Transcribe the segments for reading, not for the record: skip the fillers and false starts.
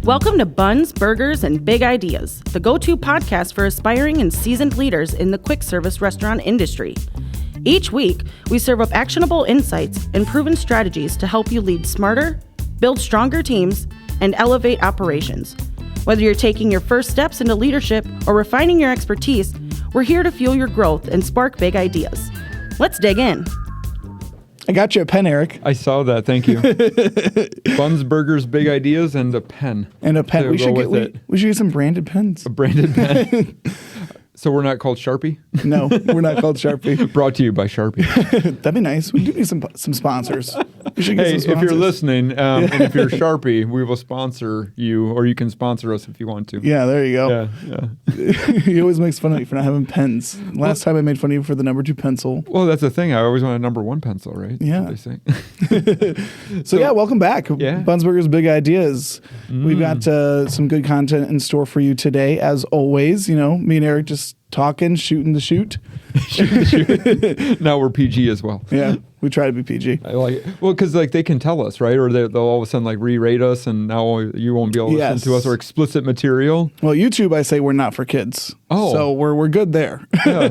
Welcome to Buns, Burgers, and Big Ideas, the go-to podcast for aspiring and seasoned leaders in the quick service restaurant industry. Each week, we serve up actionable insights and proven strategies to help you lead smarter, build stronger teams, and elevate operations. Whether you're taking your first steps into leadership or refining your expertise, we're here to fuel your growth and spark big ideas. Let's dig in. I got you a pen, Eric. I saw that. Thank you. Buns, burgers, big ideas, and a pen. And a pen. We should get some branded pens. A branded pen. So we're not called Sharpie? No, we're not called Sharpie. Brought to you by Sharpie. That'd be nice. We do need some sponsors. We should get some sponsors. If you're listening, and if you're Sharpie, we will sponsor you, or you can sponsor us if you want to. Yeah, there you go. Yeah. He always makes fun of me for not having pens. Last time I made fun of you for the number 2 pencil. Well, that's the thing. I always want a number 1 pencil, right? Yeah. That's what they say. So yeah, welcome back. Yeah. Buns, Burgers, Big Ideas. We've got some good content in store for you today. As always, me and Eric just talking, shooting the shoot. Now we're PG as well. Yeah, we try to be PG. I like it. Well, because they can tell us, right? Or they'll all of a sudden re-rate us, and now you won't be able to listen to us, or explicit material. Well, YouTube, I say we're not for kids. Oh, so we're good there. Yeah.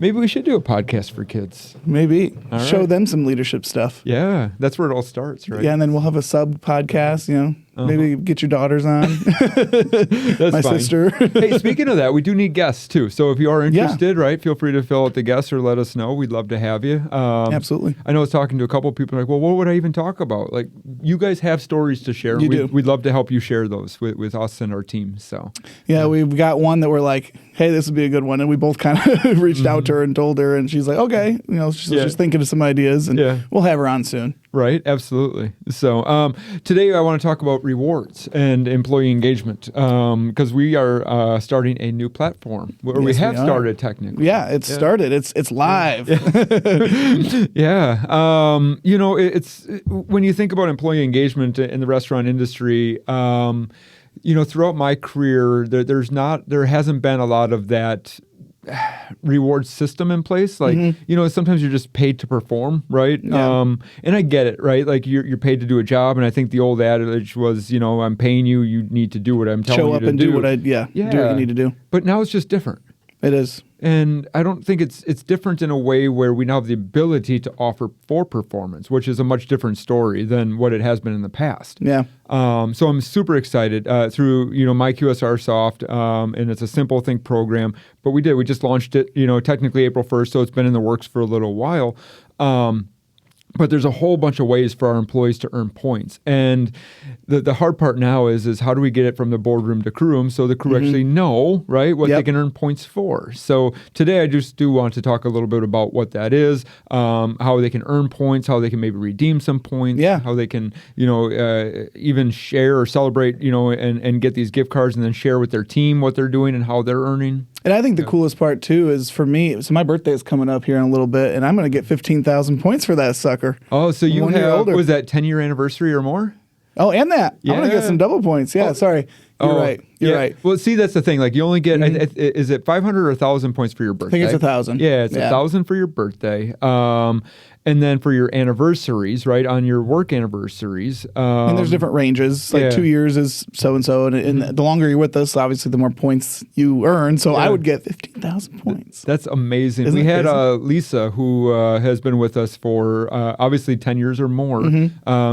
Maybe we should do a podcast for kids. Maybe show them some leadership stuff. Yeah, that's where it all starts, right? Yeah, and then we'll have a sub podcast. Maybe get your daughters on. That's my fine. sister. Hey, speaking of that, we do need guests too. So if you are interested, right, feel free to fill out the guests or let us know. We'd love to have you. Absolutely. I know I was talking to a couple of people like, well, what would I even talk about? Like, you guys have stories to share. We'd love to help you share those with us and our team. So yeah, we've got one that we're like, hey, this would be a good one. And we both kind of reached out to her and told her, and she's like, okay. She's thinking of some ideas, and we'll have her on soon. Right, absolutely. So today I want to talk about rewards and employee engagement because we are starting a new platform where we have started technically. Yeah, it's started. It's live. Yeah. It's when you think about employee engagement in the restaurant industry, throughout my career, there hasn't been a lot of that reward system in place. Sometimes you're just paid to perform, right? Yeah. And I get it, right? Like you're paid to do a job, and I think the old adage was, I'm paying you, you need to do what I'm telling you to do. Show up and do what you need to do. But now it's just different. It is. And I don't think it's different in a way where we now have the ability to offer for performance, which is a much different story than what it has been in the past. Yeah. So I'm super excited through, my QSR Soft, and it's a simple think program. But we just launched it, technically April 1st, so it's been in the works for a little while. But there's a whole bunch of ways for our employees to earn points. And the hard part now is how do we get it from the boardroom to crew room so the crew actually know, right, what they can earn points for. So today I just do want to talk a little bit about what that is, how they can earn points, how they can maybe redeem some points, how they can, even share or celebrate, and get these gift cards and then share with their team what they're doing and how they're earning. And I think the coolest part, too, is for me, so my birthday is coming up here in a little bit, and I'm going to get 15,000 points for that sucker. Oh, so you have, was that 10-year anniversary or more? Oh, and that. I'm going to get some double points. Yeah, sorry. You're right. You're right. Well, see, that's the thing. Like, you only get, is it 500 or 1,000 points for your birthday? I think it's 1,000. Yeah, it's 1,000 for your birthday. And then for your anniversaries, right, on your work anniversaries. And there's different ranges. Like 2 years is so-and-so. And the longer you're with us, obviously, the more points you earn. So I would get 15,000 points. That's amazing. We had Lisa, who has been with us for obviously 10 years or more.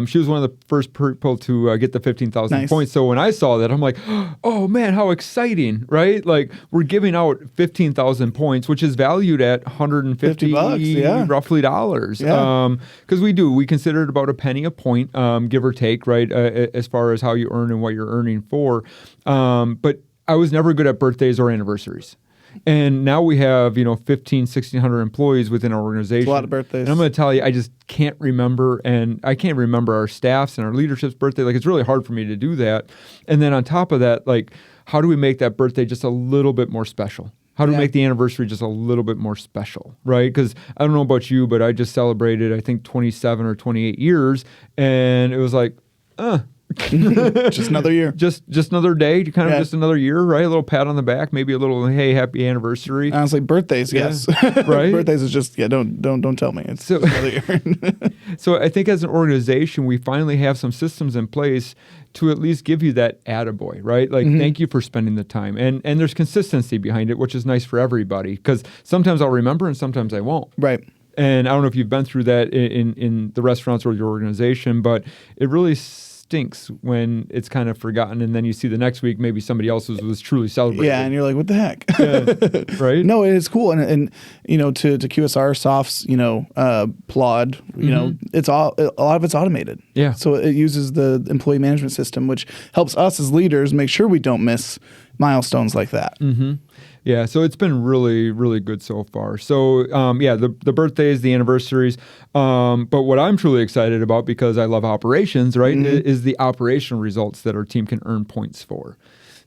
She was one of the first people to get the 15,000 points. So when I saw that, I'm like, oh, man, how exciting, right? Like, we're giving out 15,000 points, which is valued at $150 roughly dollars. Because we consider it about a penny a point, give or take, right, as far as how you earn and what you're earning for. But I was never good at birthdays or anniversaries. And now we have, 1,600 employees within our organization. It's a lot of birthdays. And I'm going to tell you, I just can't remember, and I can't remember our staff's and our leadership's birthday. Like, it's really hard for me to do that. And then on top of that, like, how do we make that birthday just a little bit more special? How to make the anniversary just a little bit more special, right? Because I don't know about you, but I just celebrated, I think, 27 or 28 years, and it was like, Just another year. Just another day, kind of just another year, right? A little pat on the back, maybe a little, hey, happy anniversary. Honestly, birthdays, yes. Right? Birthdays is just, don't tell me. It's just another year. So I think as an organization, we finally have some systems in place to at least give you that attaboy, right? Like, thank you for spending the time. And there's consistency behind it, which is nice for everybody, because sometimes I'll remember and sometimes I won't. Right. And I don't know if you've been through that in the restaurants or your organization, but it really stinks when it's kind of forgotten, and then you see the next week maybe somebody else was truly celebrating. Yeah, and you're like, what the heck? Yeah, right? No, it is cool, and you know, to QSR Soft's plod, it's all a lot of it's automated. Yeah. So it uses the employee management system, which helps us as leaders make sure we don't miss milestones like that. Mm-hmm. Yeah, so it's been really, really good so far. So, the birthdays, the anniversaries. But what I'm truly excited about, because I love operations, right, is the operational results that our team can earn points for.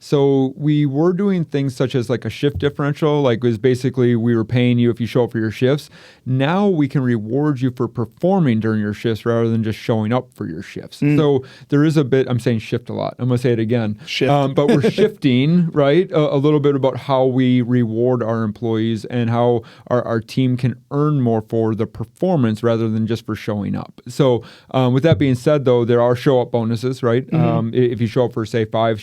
So we were doing things such as like a shift differential, like it was basically we were paying you if you show up for your shifts. Now we can reward you for performing during your shifts rather than just showing up for your shifts. So there is a bit, I'm saying shift a lot. I'm going to say it again. Shift. But we're shifting, right, a little bit about how we reward our employees and how our team can earn more for the performance rather than just for showing up. So with that being said, though, there are show up bonuses, right? If you show up for, say, 5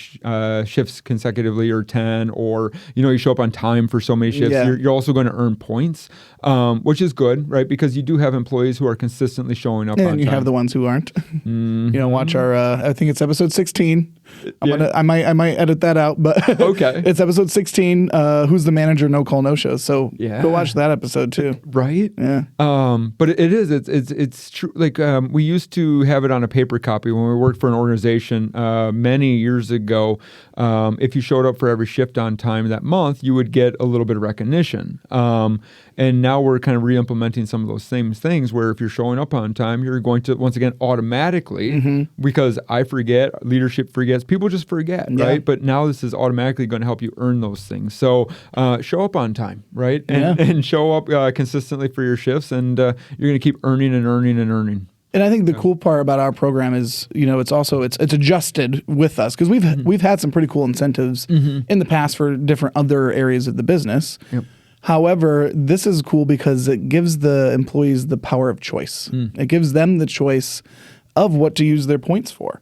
shifts consecutively or 10, or you show up on time for so many shifts, you're also going to earn points, which is good, right? Because you do have employees who are consistently showing up on time. And you have the ones who aren't. Watch our I think it's episode 16. I might edit that out, but okay. It's episode 16, who's the manager, no call, no shows. So go watch that episode too. Right? Yeah. But it's true. Like we used to have it on a paper copy when we worked for an organization many years ago. If you showed up for every shift on time that month, you would get a little bit of recognition. And now we're kind of re-implementing some of those same things where if you're showing up on time, you're going to, once again, automatically, because I forget, leadership forgets, people just forget, right? But now this is automatically going to help you earn those things. So show up on time, right? And show up consistently for your shifts, and you're going to keep earning and earning and earning. And I think the cool part about our program is, it's adjusted with us, because we've had some pretty cool incentives in the past for different other areas of the business. Yep. However, this is cool because it gives the employees the power of choice. It gives them the choice of what to use their points for.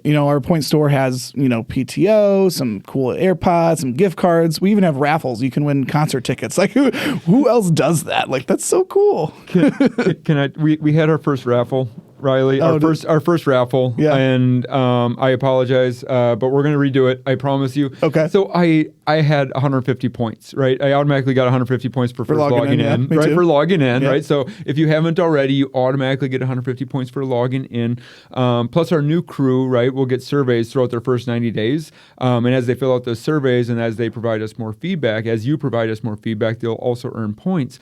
Our point store has, PTO, some cool AirPods, some gift cards. We even have raffles. You can win concert tickets. Like who else does that? Like, that's so cool. We had our first raffle, Riley, our first raffle, and I apologize, but we're going to redo it. I promise you. Okay. So I had 150 points, right? I automatically got 150 points for logging in, right? For logging in, right? So if you haven't already, you automatically get 150 points for logging in. Plus our new crew, right, will get surveys throughout their first 90 days. And as they fill out those surveys and as they provide us more feedback, as you provide us more feedback, they'll also earn points.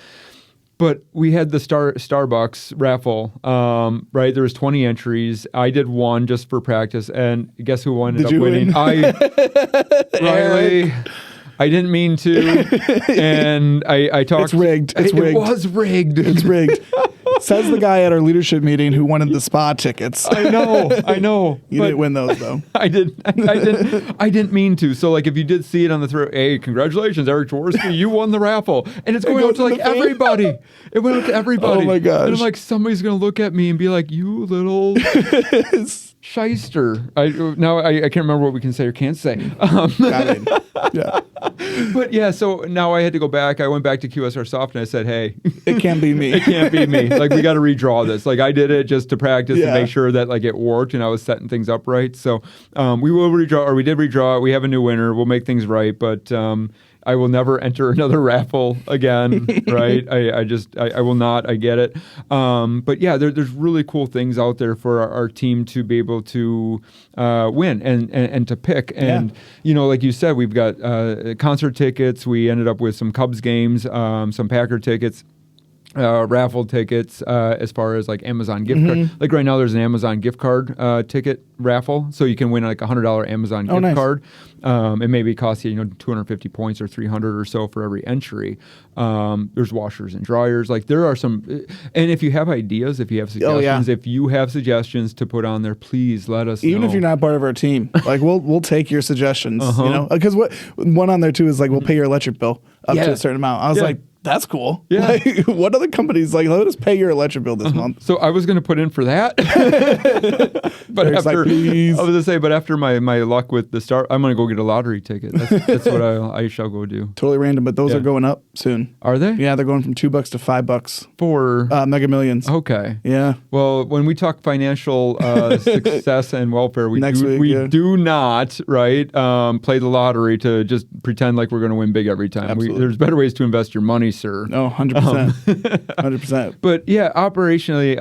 But we had the Starbucks raffle, right? There was 20 entries. I did one just for practice, and guess who ended up winning? Riley. I didn't mean to, and I talked. It's rigged. It's rigged. It was rigged. It's rigged. Says the guy at our leadership meeting who wanted the spa tickets. I know. You didn't win those though. I didn't mean to. So like, if you did see it on the throw, hey, congratulations, Eric Jaworski, you won the raffle, and it's going out to like everybody. It went out to everybody. Oh my gosh! And I'm like, somebody's gonna look at me and be like, you little shyster. I can't remember what we can say or can't say. Yeah. But yeah, so now I had to go back. I went back to QSR Soft and I said, hey, it can't be me. It can't be me. Like, we got to redraw this. Like, I did it just to practice and make sure that like it worked and I was setting things up right. So we will redraw, or we did redraw it. We have a new winner. We'll make things right. But I will never enter another raffle again, right? I will not. I get it. But yeah, there's really cool things out there for our team to be able to win and to pick. And, like you said, we've got concert tickets. We ended up with some Cubs games, some Packer tickets. raffle tickets as far as like Amazon gift card. Like right now, there's an Amazon gift card ticket raffle, so you can win like $100 Amazon gift card. It maybe costs you 250 points or 300 or so for every entry. There's washers and dryers. Like there are some, and if you have ideas, if you have suggestions, if you have suggestions to put on there, please let us know. Even if you're not part of our team, like we'll take your suggestions. Because what one on there too is like we'll pay your electric bill up to a certain amount. I was like, that's cool. Yeah. Like, what other companies like, let us pay your electric bill this month? So I was going to put in for that. But Eric's after, like, please. I was going to say, but after my luck with the start, I'm going to go get a lottery ticket. That's what I shall go do. Totally random, but those are going up soon. Are they? Yeah, they're going from $2 to $5 for Mega Millions. Okay. Yeah. Well, when we talk financial success and welfare, we do not play the lottery to just pretend like we're going to win big every time. There's better ways to invest your money, sir. Oh, 100%. 100%. But yeah, operationally,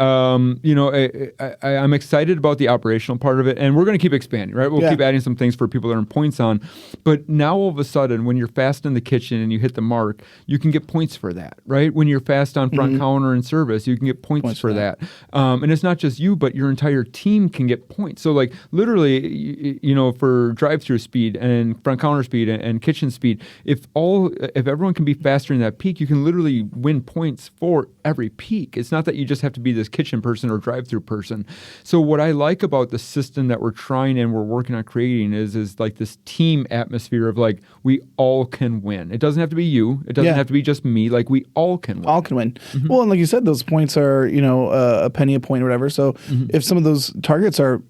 I'm excited about the operational part of it, and we're going to keep expanding, right? We'll keep adding some things for people to earn points on. But now all of a sudden, when you're fast in the kitchen and you hit the mark, you can get points for that, right? When you're fast on front counter and service, you can get points for that. And it's not just you, but your entire team can get points. So like literally, for drive-through speed and front counter speed and kitchen speed, if everyone can be faster in that peak, you can literally win points for every peak. It's not that you just have to be this kitchen person or drive-through person. So what I like about the system that we're trying and we're working on creating is like this team atmosphere of like we all can win. It doesn't have to be you. It doesn't have to be just me. Like we all can win. All can win. Well, and like you said, those points are a penny a point or whatever. So if some of those targets are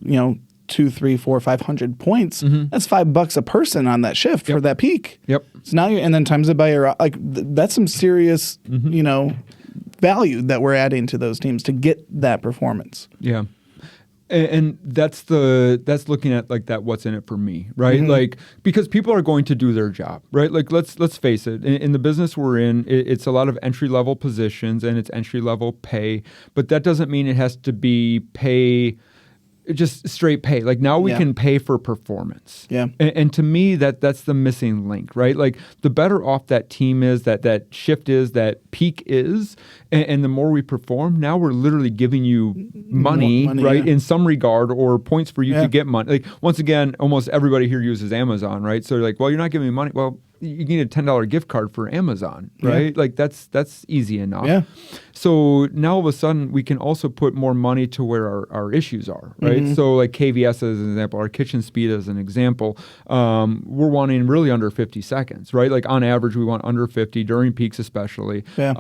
2, 3, 4, 500 points, that's $5 a person on that shift for that peak. Yep. So now and then times it by your that's some serious value that we're adding to those teams to get that performance. Yeah. And that's looking at like that what's in it for me, right? Like because people are going to do their job, right? Like let's face it. In the business we're in, it's a lot of entry level positions and it's entry level pay, but that doesn't mean it has to be pay. Just straight pay. Like now we can pay for performance. Yeah. And to me, that's the missing link, right? Like the better off that team is, that shift is, that peak is, and the more we perform, now we're literally giving you money right? In some regard, or points for you to get money. Like once again, almost everybody here uses Amazon, right? So like, well, you're not giving me money. Well, you need a $10 gift card for Amazon, right? Like that's easy enough. Yeah. So now all of a sudden we can also put more money to where our issues are, right? So like KVS as an example, our kitchen speed as an example, we're wanting really under 50 seconds, right? Like on average we want under 50 during peaks especially. Yeah.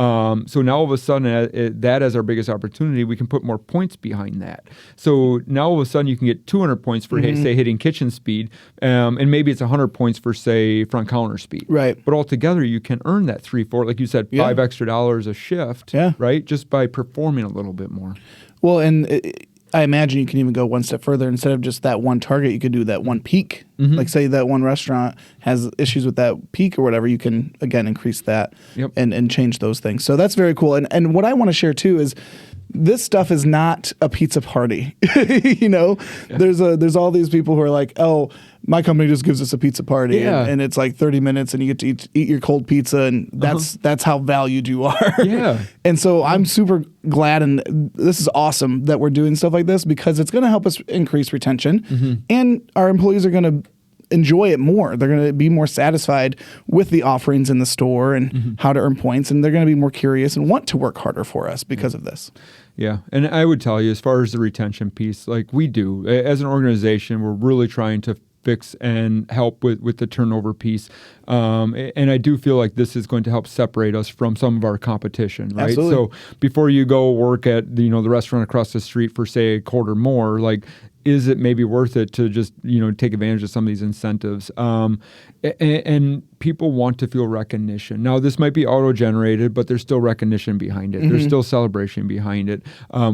So now all of a sudden that as our biggest opportunity, we can put more points behind that. So now all of a sudden you can get 200 points for say hitting kitchen speed, and maybe it's 100 points for say front counter speed. Right. But altogether, you can earn that $3-4, like you said, $5 extra a shift, right? Just by performing a little bit more. Well, and I imagine you can even go one step further. Instead of just that one target, you could do that one peak. Like say that one restaurant has issues with that peak or whatever, you can, again, increase that and change those things. So that's very cool. And what I want to share, too, is this stuff is not a pizza party. There's all these people who are like, oh, my company just gives us a pizza party, and it's like 30 minutes, and you get to eat your cold pizza, and that's how valued you are. Yeah. And so I'm super glad, and this is awesome that we're doing stuff like this because it's going to help us increase retention, and our employees are going to enjoy it more. They're going to be more satisfied with the offerings in the store and how to earn points, and they're going to be more curious and want to work harder for us because of this. Yeah. And I would tell you, as far as the retention piece, like we do, as an organization, we're really trying to fix and help with the turnover piece. And I do feel like this is going to help separate us from some of our competition, right? Absolutely. So before you go work at the restaurant across the street for say a quarter more, like is it maybe worth it to just take advantage of some of these incentives? And people want to feel recognition. Now, this might be auto-generated, but there's still recognition behind it. There's still celebration behind it.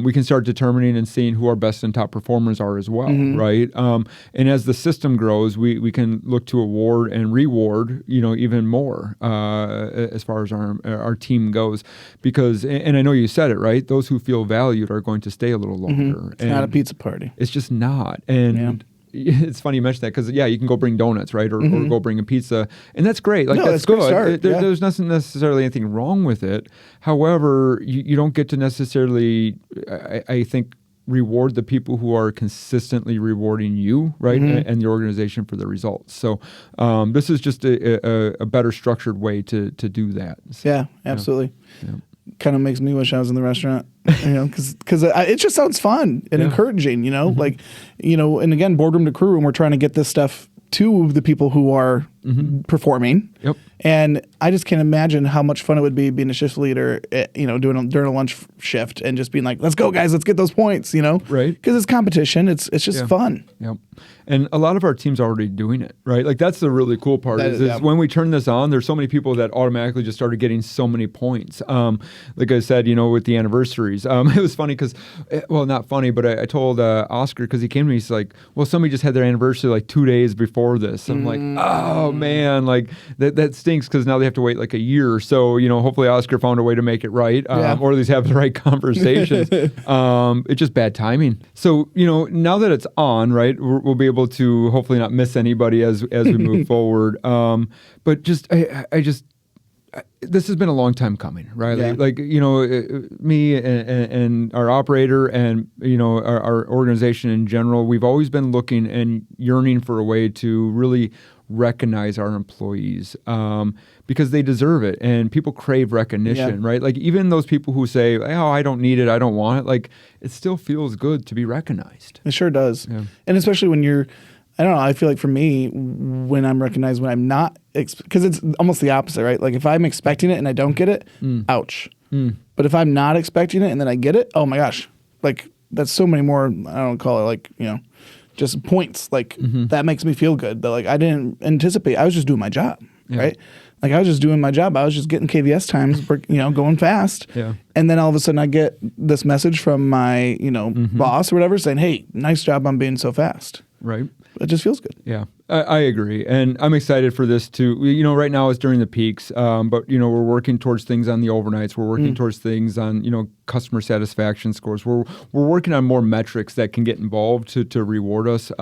We can start determining and seeing who our best and top performers are as well, right? And as the system grows, we can look to award and reward, even more as far as our team goes. Because, and I know you said it, right? Those who feel valued are going to stay a little longer. It's not a pizza party. It's just not. And it's funny you mentioned that because you can go bring donuts, right, or go bring a pizza, and that's great. Like No, that's that's a good good. start. There's not necessarily anything wrong with it. However, you don't get to necessarily, I think, reward the people who are consistently rewarding you, right, and the organization for the results. So this is just a better structured way to do that. So, Yeah, absolutely. Yeah. Kind of makes me wish I was in the restaurant, because it just sounds fun and encouraging, like, and again, boardroom to crew room, we're trying to get this stuff to the people who are performing. Yep. And I just can't imagine how much fun it would be being a shift leader, during a lunch shift and just being like, let's go guys, let's get those points, Right. Because it's competition. It's just fun. Yep. And a lot of our team's already doing it, right? Like that's the really cool part is when we turn this on, there's so many people that automatically just started getting so many points. Like I said, with the anniversaries, it was funny because, well, not funny, but I told Oscar, because he came to me, he's like, well, somebody just had their anniversary like 2 days before this. I'm like, oh man, like that stinks because now they have to wait like a year or so. Hopefully Oscar found a way to make it right, or at least have the right conversations. It's just bad timing. So, now that it's on, right, we'll be able to hopefully not miss anybody as we move forward. But just, this has been a long time coming, right? Yeah. Like, me and our operator and, our organization in general, we've always been looking and yearning for a way to really recognize our employees because they deserve it and people crave recognition, right? Like even those people who say, oh, I don't need it, I don't want it, like it still feels good to be recognized. It sure does. Yeah. And especially when I don't know, I feel like for me, when I'm recognized, when I'm not, because it's almost the opposite, right? Like if I'm expecting it and I don't get it, ouch. But if I'm not expecting it and then I get it, oh my gosh, like that's so many more, I don't call it like, just points. Like that makes me feel good. But like I didn't anticipate, I was just doing my job, right? Like I was just doing my job. I was just getting KVS times, going fast. Yeah. And then all of a sudden I get this message from my, boss or wwhatever saying, hey, nice job on being so fast. Right. It just feels good. Yeah, I agree. And I'm excited for this too. Right now it's during the peaks, but, we're working towards things on the overnights. We're working towards things on, customer satisfaction scores. We're working on more metrics that can get involved to reward us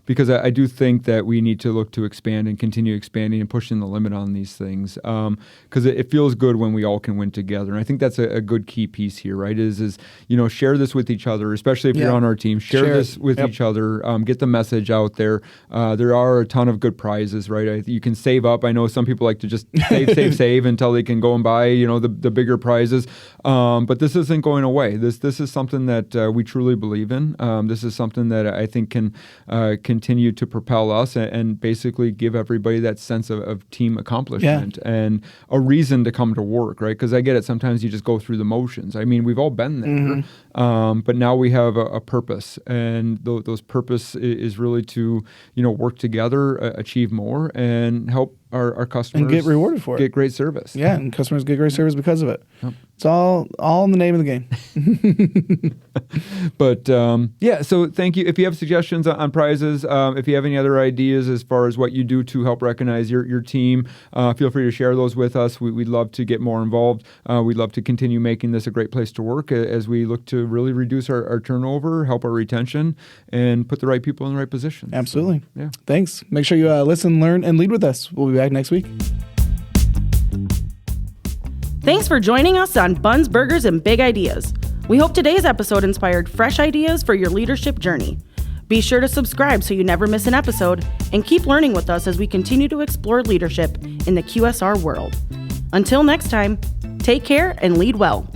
because I do think that we need to look to expand and continue expanding and pushing the limit on these things because it feels good when we all can win together. And I think that's a good key piece here, right, is share this with each other, especially if you're on our team. Share this with each other. Get the message out there. There are a ton of good prizes, right? You can save up. I know some people like to just save until they can go and buy, the bigger prizes. But this isn't going away. This is something that we truly believe in. This is something that I think can continue to propel us and basically give everybody that sense of team accomplishment and a reason to come to work, right? Because I get it. Sometimes you just go through the motions. I mean, we've all been there. But now we have a purpose, and those purpose is really to work together, achieve more, and help our customers and get rewarded for it. Get great service. Yeah, and customers get great service because of it. Yep. It's all in the name of the game. But so thank you. If you have suggestions on prizes, if you have any other ideas as far as what you do to help recognize your team, feel free to share those with us. We'd love to get more involved. We'd love to continue making this a great place to work as we look to really reduce our turnover, help our retention, and put the right people in the right positions. Absolutely. So, yeah. Thanks. Make sure you listen, learn, and lead with us. We'll be back next week. Thanks for joining us on Buns, Burgers, and Big Ideas. We hope today's episode inspired fresh ideas for your leadership journey. Be sure to subscribe so you never miss an episode, and keep learning with us as we continue to explore leadership in the QSR world. Until next time, take care and lead well.